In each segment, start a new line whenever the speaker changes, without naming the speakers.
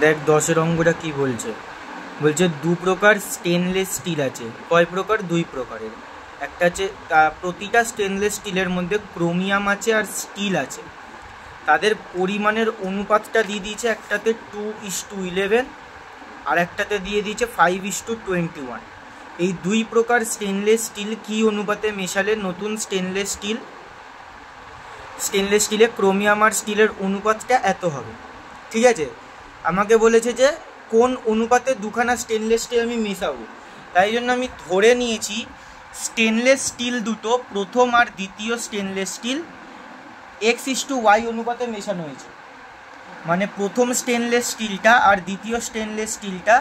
দেখ 10-এর অঙ্কটা কি বলছে, বলছে দু প্রকার স্টেনলেস স্টিল আছে। কয় প্রকার? দুই প্রকারের। একটা আছে প্রতিটা স্টেনলেস স্টিলের মধ্যে ক্রোমিয়াম আছে আর স্টিল আছে, তাদের পরিমাণের অনুপাতটা দিয়ে দিয়েছে, একটাতে 2:11 আর একটাতে দিয়ে দিয়েছে 5:21। এই দুই প্রকার স্টেনলেস স্টিল কি অনুপাতে মেশালে নতুন স্টেনলেস স্টিলে ক্রোমিয়াম আর স্টিলের অনুপাতটা এত হবে। ঠিক আছে, আমাকে বলেছে যে কোন অনুপাতে দুখানা স্টেনলেস স্টিল আমি মেশাবো, তাই জন্য আমি ধরে নিয়েছি স্টেনলেস স্টিল দুটো প্রথম আর দ্বিতীয় স্টেনলেস স্টিল x:y অনুপাতে মেশানো হয়েছে। মানে প্রথম স্টেনলেস স্টিলটা আর দ্বিতীয় স্টেনলেস স্টিলটা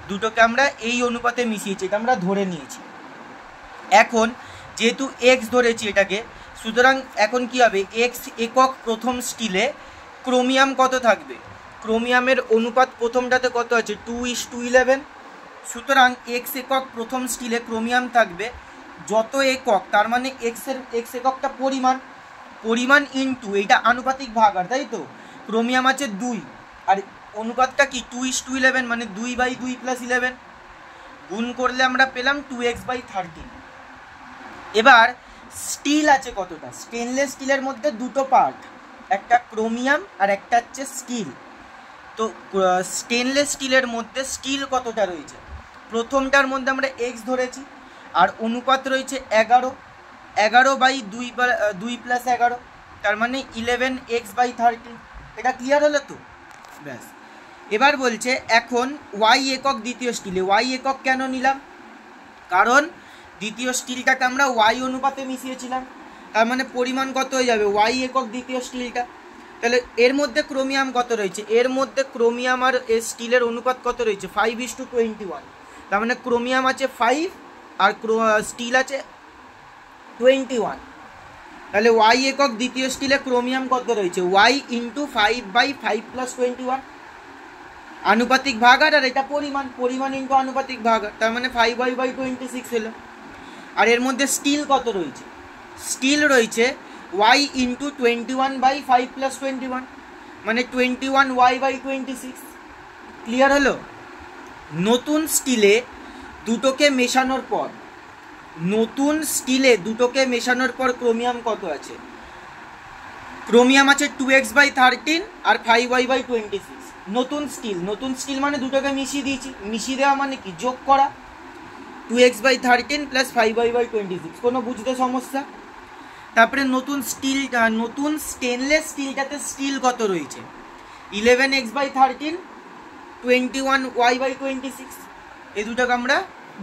দুটোকে আমরা এই অনুপাতে মিশিয়েছি, এটা আমরা ধরে নিয়েছি। এখন যেহেতু x ধরেছি এটাকে, সুতরাং এখন কি হবে, x একক প্রথম স্টিলে ক্রোমিয়াম কত থাকবে? ক্রোমিয়ামের অনুপাত প্রথমটাতে কত আছে? 2:11। সুতরাং x একক প্রথম স্টিলে ক্রোমিয়াম থাকবে যত একক, তার মানে x এককটা পরিমাণ ইনটু এইটা আনুপাতিক ভাগ, আর তাই তো ক্রোমিয়াম আছে 2 আর অনুপাতটা কি 2:11, মানে 2/2 + 11 গুণ করলে আমরা পেলাম 2x/13। এবার স্টিল আছে কতটা? স্টেনলেস স্টিলের মধ্যে দুটো পার্ট, একটা ক্রোমিয়াম আর একটা হচ্ছে স্টিল। তো স্টেনলেস স্টিলের মধ্যে স্টিল কতটা রয়েছে? প্রথমটার মধ্যে আমরা x ধরেছি আর অনুপাত রয়েছে 11/2 + 11, তার মানে 11x/13। এটা ক্লিয়ার হলো তো? ব্যাস। এবার বলছে এখন y একক দ্বিতীয় স্টিলে। y একক কেন নিলাম? কারণ দ্বিতীয় স্টিলটাকে আমরা y অনুপাতে মিশিয়েছিলাম, তার মানে পরিমাণ কত হয়ে যাবে? y একক দ্বিতীয় স্টিলটা। তাহলে এর মধ্যে ক্রোমিয়াম কত রয়েছে? এর মধ্যে ক্রোমিয়াম আর স্টিলের অনুপাত কত রয়েছে? 5:21। তার মানে ক্রোমিয়াম আছে 5 আর স্টিল আছে 21। তাহলে y একক দ্বিতীয় স্টিলে ক্রোমিয়াম কত রয়েছে? y × 5/5 + 21 আনুপাতিক ভাগার, আর এটা পরিমাণ ইনটু আনুপাতিক ভাগার, তার মানে 5y/26 হলো। আর এর মধ্যে স্টিল কত রয়েছে? স্টিল রয়েছে y × 21/5 + 21, মানে 21y/26। ক্লিয়ার হলো? নতুন স্টিলে দুটোকে মেশানোর পর ক্রোমিয়াম কত আছে? ক্রোমিয়াম আছে 2x/13 আর 5y/26। নতুন স্টিল মানে দুটোকে মিশিয়ে দিয়েছি, মিশিয়ে দেওয়া মানে কি? যোগ করা। 2x/13 + 5y/26। কোনো বুঝতে সমস্যা? তারপরে নতুন স্টেনলেস স্টিলটাতে স্টিল কত রয়েছে? 11x/13 21y/26। এই দুটোকে আমরা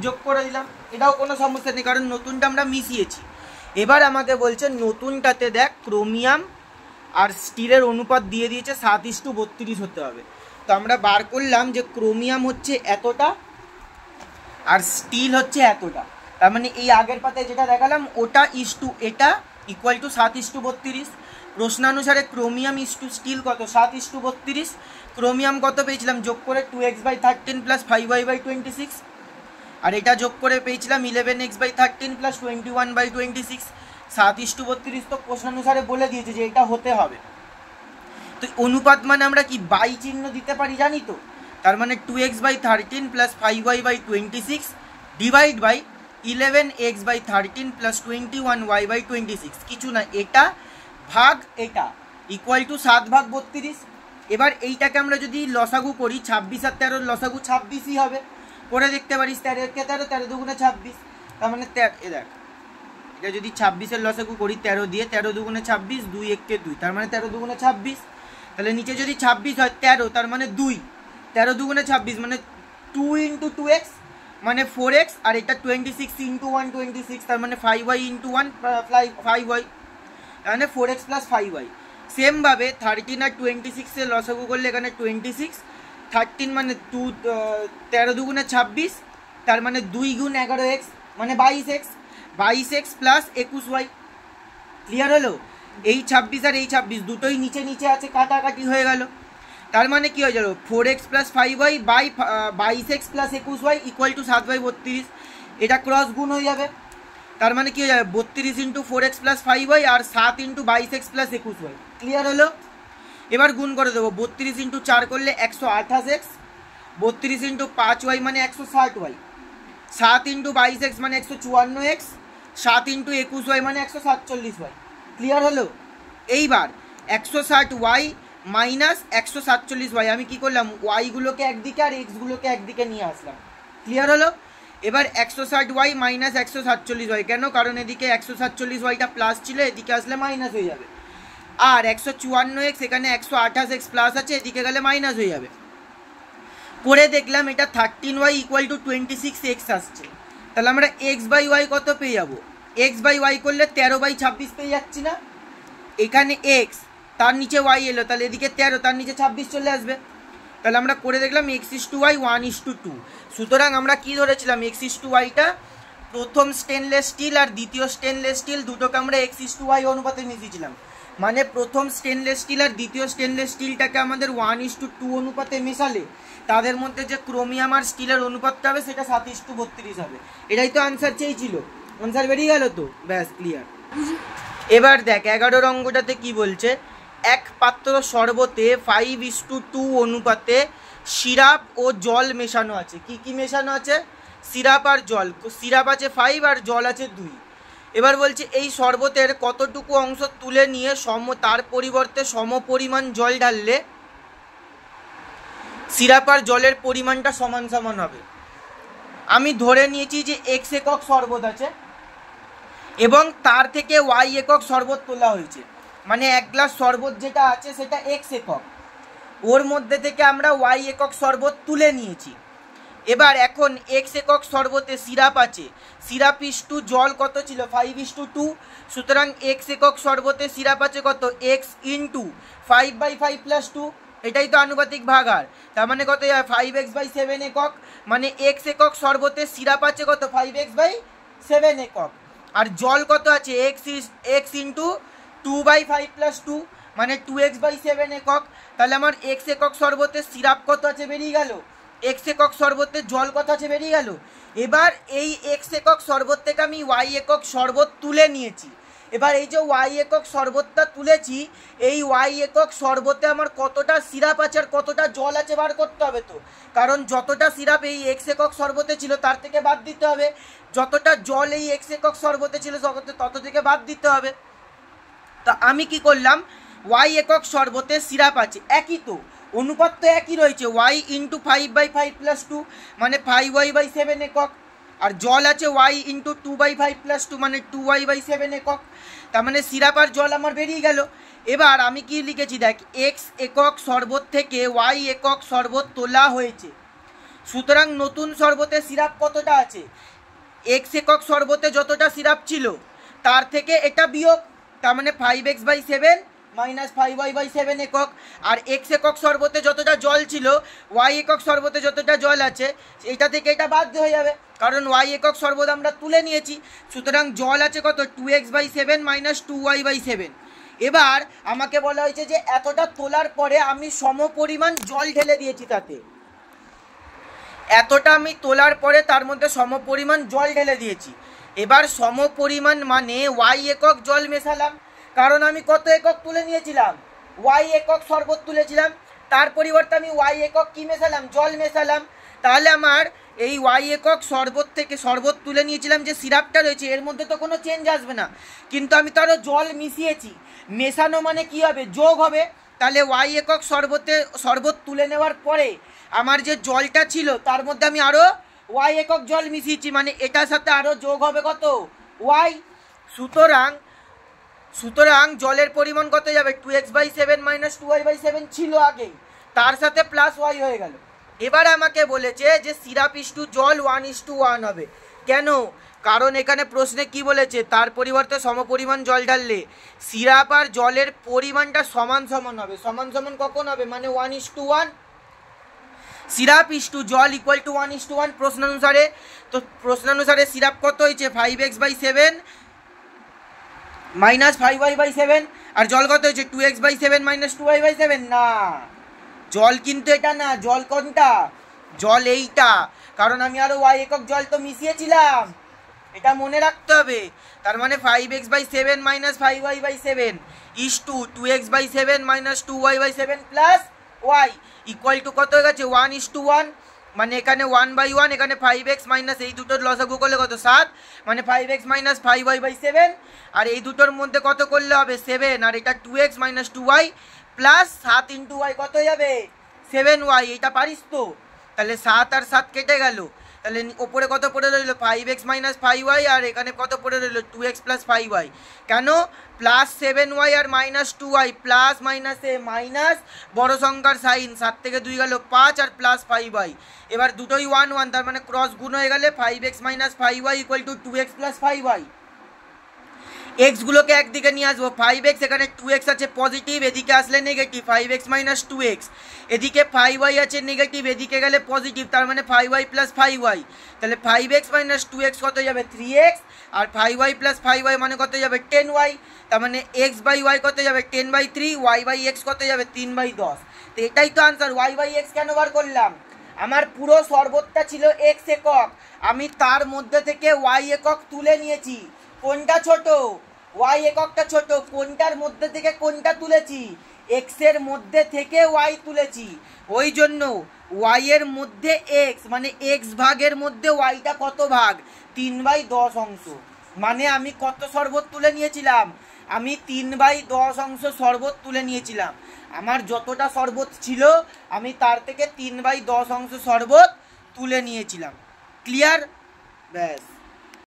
যোগ করে দিলাম, এটাও কোনো সমস্যা নেই কারণ নতুনটা আমরা মিশিয়েছি। এবার আমাকে বলছে নতুনটাতে দেখ ক্রোমিয়াম আর স্টিলের অনুপাত দিয়ে দিয়েছে 7:32 হতে হবে। তো আমরা বার করলাম যে ক্রোমিয়াম হচ্ছে এতটা আর স্টিল হচ্ছে এতটা, তার মানে এই আগের পাতায় যেটা দেখালাম ওটা এটা = 7:32। প্রশ্নানুসারে ক্রোমিয়াম স্টিল কত? 7:32। ক্রোমিয়াম কত পেয়েছিলাম? যোগ করে 2x/13 + 5y/26, আর এটা যোগ করে পেয়েছিলাম 11x/13 + 21/26। 7:32 তো প্রশ্নানুসারে বলে দিয়েছে যে এটা হতে হবে। তো অনুপাত মানে আমরা কি বাই চিহ্ন দিতে পারি জানি তো, তার মানে 2x/13 + 5y/26 divide by 11x/13 + 21y/26, কিছু না, এটা ভাগ এটা = 7/32। এবার এইটাকে আমরা যদি লসাগু করি, 26 আর 13 লসাগু 26ই হবে। করে দেখতে পারিস 13 × 13 13 × 2 = 26, তার মানে দেখ এটা যদি 26-এর লসাগু করি 13 দিয়ে, 13 × 2 = 26, 2 × 1 = 2, তার মানে 13 × 2 = 26। তাহলে নিচে যদি 26 হয় 13, তার মানে 2, 13 × 2 = 26, মানে 2 × 2x মানে 4x, আর এটা 26 × 1 26, তার মানে 5y × 1 5y, তার মানে 4x + 5y। সেমভাবে 13 আর 26-এর লসাগু করলে এখানে 26, 13 মানে 2, 13 × 2 = 26, তার মানে 2 × 11x মানে 22x, 22x + 21y। ক্লিয়ার হলো? এই 26 আর এই 26 দুটোই নিচে আছে, কাটাকাটি হয়ে গেল। তার মানে কি হয়ে গেল? 4x + 5y by 22x + 21y = 7/32। এটা ক্রস গুণ হয়ে যাবে, তার মানে কি হয়ে যাবে? 32 × 4x + 5y আর 7 × 22x + 21y। ক্লিয়ার হলো? এবার গুণ করে দেবো, 32 ইন্টু 4 করলে 128x, 32 ইন্টু 5y মানে 160y, 7 ইন্টু 22x মানে 154x, 7 ইন্টু 21y মানে 147y। ক্লিয়ার হলো? এইবার 160y মাইনাস 147y আমি কি করলাম, ওয়াইগুলোকে একদিকে আর এক্সগুলোকে একদিকে নিয়ে আসলাম। ক্লিয়ার হলো? এবার 160y মাইনাস 147y, কেন? কারণ এদিকে 147yটা প্লাস ছিল, এদিকে আসলে মাইনাস হয়ে যাবে। আর 154x, এখানে 128x প্লাস আছে, এদিকে গেলে মাইনাস হয়ে যাবে। করে দেখলাম এটা 13y ইকুয়াল টু 26x আসছে। তাহলে আমরা x বাই ওয়াই কত পেয়ে যাবো? x বাই ওয়াই করলে 13/26 পেয়ে যাচ্ছি না? এখানে x, তার নিচে y এলো, তাহলে এদিকে 13, তার নিচে 26 চলে আসবে। তাহলে আমরা করে দেখলাম x:y 1:2। সুতরাং আমরা কি ধরেছিলাম, x:y-টা প্রথম স্টেনলেস স্টিল আর দ্বিতীয় স্টেনলেস স্টিল দুটোকে আমরা x:y অনুপাতে মিশিয়েছিলাম। মানে প্রথম স্টেনলেস স্টিল আর দ্বিতীয় স্টেনলেস স্টিলটাকে আমাদের 1:2 অনুপাতে মেশালে তাদের মধ্যে যে ক্রোমিয়াম আর স্টিলের অনুপাতটা হবে সেটা 7:32 হবে। এটাই তো আনসার চেয়েছিল। আনসার বেরিয়ে গেল তো? ব্যাস, ক্লিয়ার। এবার দেখ 11 অঙ্কটাতে কি বলছে, এক পাত্র শরবতে 5:2 অনুপাতে সিরাপ ও জল মেশানো আছে। কি কি মেশানো আছে? সিরাপ আর জল। সিরাপ আছে 5 আর জল আছে 2। এবার বলছে এই শরবতের কতটুকু অংশ তুলে নিয়ে তার পরিবর্তে সমপরিমাণ জল ঢাললে সিরাপ আর জলের পরিমাণটা সমান সমান হবে। আমি ধরে নিয়েছি যে x একক শরবত আছে এবং তার থেকে y একক শরবত তোলা হয়েছে, মানে 1 গ্লাস শরবত যেটা আছে সেটা x একক, ওর মধ্যে থেকে আমরা y একক শরবত তুলে নিয়েছি। এবার এখন x একক শরবতে সিরাপ আছে, সিরাপ ইস্টু জল কত ছিল? 5:2। সুতরাং x একক শরবতে সিরাপ আছে কত? x ইন্টু 5/5 প্লাস 2, এটাই তো আনুপাতিক ভাগার। তার মানে কত? 5x/7 একক। মানে x একক শরবতে সিরাপ আছে কত? 5x/7 একক। আর জল কত আছে? x ইন্টু 2/5 প্লাস 2 মানে 2x/7 একক। তাহলে আমার x একক শরবতে সিরাপ কত আছে বেরিয়ে গেল, x একক শরবতে জল কত আছে বেরিয়ে গেল। এবার এই x একক শরবত থেকে আমি y একক শরবত তুলে নিয়েছি। এবার এই যে y একক শরবতটা তুলেছি, এই y একক শরবতে আমার কতটা সিরাপ আছে আর কতটা জল আছে বার করতে হবে তো, কারণ যতটা সিরাপ এই x একক শরবতে ছিল তার থেকে বাদ দিতে হবে, যতটা জল এই x একক শরবতে ছিল তত থেকে বাদ দিতে হবে। তা আমি কি করলাম, y একক শরবতে সিরাপ আছে, একই তো অনুপাত তো একই রয়েছে, y ইন্টু 5/5 প্লাস 2 মানে 5y/7 একক। আর জল আছে y ইন্টু 2/5 প্লাস 2 মানে 2y/7 একক। তার মানে সিরাপ আর জল আমার বেরিয়ে গেল। এবার আমি কি লিখেছি দেখ, x একক শরবত থেকে y একক শরবত তোলা হয়েছে। সুতরাং নতুন শরবতে সিরাপ কতটা আছে? x একক শরবতে যতটা সিরাপ ছিল তার থেকে এটা বিয়োগ, তার মানে 5x/7 মাইনাস 5y/7 একক। আর x একক শরবতে যতটা জল ছিল, y একক শরবতে যতটা জল আছে এটা থেকে এটা বাদ হয়ে যাবে, কারণ y একক শরবত আমরা তুলে নিয়েছি। সুতরাং জল আছে কত? 2x/7 minus 2y/7। এবার আমাকে বলা হয়েছে যে এতটা তোলার পরে আমি সমপরিমাণ জল ঢেলে দিয়েছি, তাতে এতটা আমি তোলার পরে তার মধ্যে সমপরিমাণ জল ঢেলে দিয়েছি। এবার সমপরিমাণ মানে y একক জল মেশালাম, কারণ আমি কত একক তুলে নিয়েছিলাম? y একক শরবত তুলেছিলাম, তার পরিবর্তে আমি y একক কি মেশালাম? জল মেশালাম। তাহলে আমার এই y একক শরবত থেকে শরবত তুলে নিয়েছিলাম যে সিরাপটা রয়েছে এর মধ্যে তো কোনো চেঞ্জ আসবে না, কিন্তু আমি তো আরও জল মিশিয়েছি। মেশানো মানে কি হবে? যোগ হবে। তাহলে y একক শরবত তুলে নেওয়ার পরে আমার যে জলটা ছিল তার মধ্যে আমি আরও y একক জল মিশিয়েছি, মানে এটার সাথে আরও যোগ হবে কত? y। সুতরাং জলের পরিমাণ কত যাবে? 2x/7 মাইনাস 2y/7 ছিল আগেই, তার সাথে প্লাস y হয়ে গেল। এবার আমাকে বলেছে যে সিরাপ ইস্টু জল 1:1 হবে। কেন? কারণ এখানে প্রশ্নে কি বলেছে, তার পরিবর্তে সমপরিমাণ জল ঢাললে সিরাপ আর জলের পরিমাণটা সমান সমান হবে। সমান সমান কখন হবে? মানে 1:1। সিরাপ ইস্টু জল ইকুয়াল টু 1:1 প্রশ্নানুসারে। তো প্রশ্নানুসারে সিরাপ কত হয়েছে? 5x/7 minus 5y/7। আর জল কত হয়েছে? 2x/7 minus 2y/7। না, জল কিন্তু এটা না। জল কোনটা? জল এইটা, কারণ আমি আরো y একক জল তো মিশিয়েছিলাম। এটা মনে রাখতে হবে। তার মানে 5x/7 minus 5y/7 is to 2x/7 minus 2y/7 plus y equal to কত হয়ে গেছে 1:1, মানে এখানে 1/1, এখানে 5x মাইনাস এই দুটোর লসাগু করলে কত 7, মানে 5x মাইনাস 5y/7, আর এই দুটোর মধ্যে কত করলে হবে 7, আর এটা 2x minus 2y plus 7 into y কত হয়ে যাবে 7y। এটা পারিস তো? তাহলে 7 আর 7 কেটে গেল, তাহলে ওপরে কত পড়ে রইল 5x মাইনাস 5y, আর এখানে কত পড়ে রইল 2x প্লাস 5y। কেন প্লাস 7y আর মাইনাস 2y, প্লাস মাইনাসে মাইনাস, বড় সংখ্যার সাইন, 7 থেকে 2 গেল 5 আর প্লাস 5y। এবার দুটোই 1 1, তার মানে ক্রস গুণ হয়ে গেলে 5x minus 5y equal to 2x plus 5y। এক্সগুলোকে একদিকে নিয়ে আসবো, 5x এখানে 2x আছে পজিটিভ, এদিকে আসলে নেগেটিভ 5x মাইনাস 2x, এদিকে 5y আছে নেগেটিভ, এদিকে গেলে পজিটিভ, তার মানে 5y প্লাস 5y। তাহলে 5x মাইনাস 2x কত যাবে 3x, আর 5y প্লাস 5y মানে কত যাবে 10y, তার মানে x/y কত যাবে 10/3, y/x কত যাবে 3/10। তো এটাই তো আনসার। y/x কেন বার করলাম? আমার পুরো সর্বতটা ছিল x একক, আমি তার মধ্যে থেকে y একক তুলে নিয়েছি। কোনটা ছোট? y এককটা ছোট। কোনটার মধ্যে থেকে কোনটা তুলেছি? x এর মধ্যে থেকে y তুলেছি। ওই জন্য y এর মধ্যে x, মানে x ভাগের মধ্যে yটা কত ভাগ 3/10 অংশ, মানে আমি কত শরবত তুলে নিয়েছিলাম? আমি 3/10 অংশ শরবত তুলে নিয়েছিলাম। আমার যতটা শরবত ছিল আমি তার থেকে 3/10 অংশ শরবত তুলে নিয়েছিলাম। ক্লিয়ার? ব্যাস।